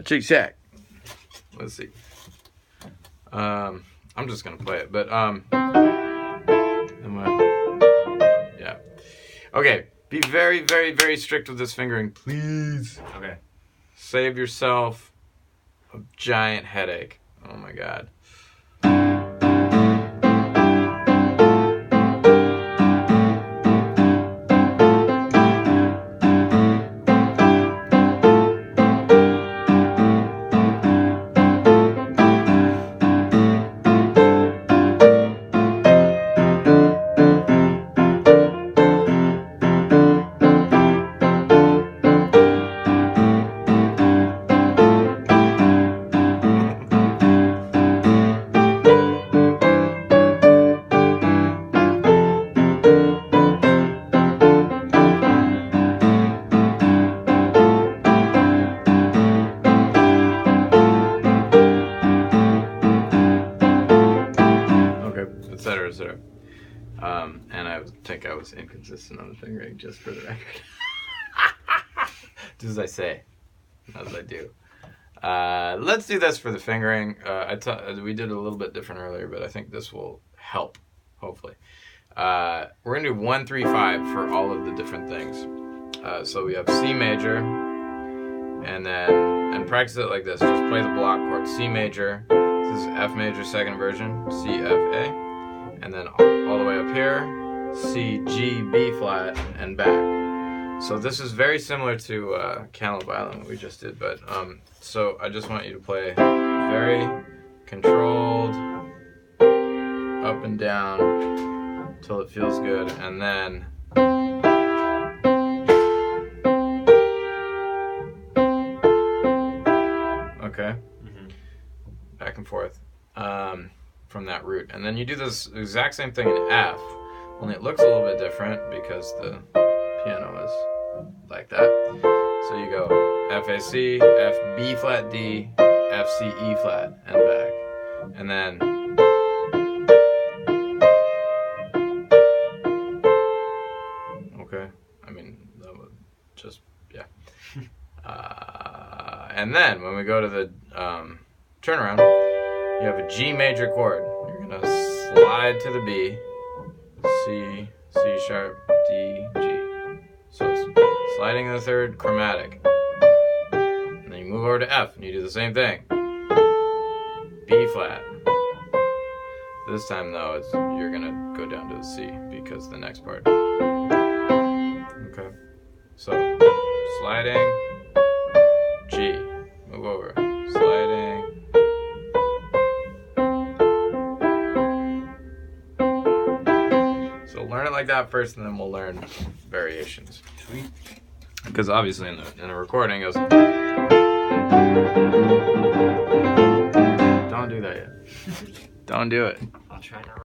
Chick Shack. Let's see. I'm just gonna play it, but yeah. Okay. Be very, very, very strict with this fingering, please. Okay. Save yourself a giant headache. Oh my God. Etc. etc. And I think I was inconsistent on the fingering, just for the record. Do as I say, not as I do. Let's do this for the fingering. We did it a little bit different earlier, but I think this will help, hopefully. We're going to do 1, 3, 5 for all of the different things. So we have C major, and practice it like this. Just play the block chord. C major, this is F major second version, C, F, A. And then all the way up here, C, G, B flat, and back. So this is very similar to Cantaloupe Island, what we just did, but so I just want you to play very controlled, up and down, till it feels good, and then okay, back and forth. From that root, and then you do this exact same thing in F, only it looks a little bit different because the piano is like that. So you go F, A, C, F, B flat, D, F, C, E flat, and back, and then okay, I mean that would just, yeah. And then when we go to the turnaround, you have a G major chord. You're gonna slide to the B, C, C sharp, D, G. So it's sliding to the third, chromatic. And then you move over to F and you do the same thing. B flat. This time though, you're gonna go down to the C because the next part. Okay. So sliding, G, move over, sliding. Learn it like that first, and then we'll learn variations. Sweet. Because obviously in a recording, it goes. Don't do that yet. Don't do it. I'll try now.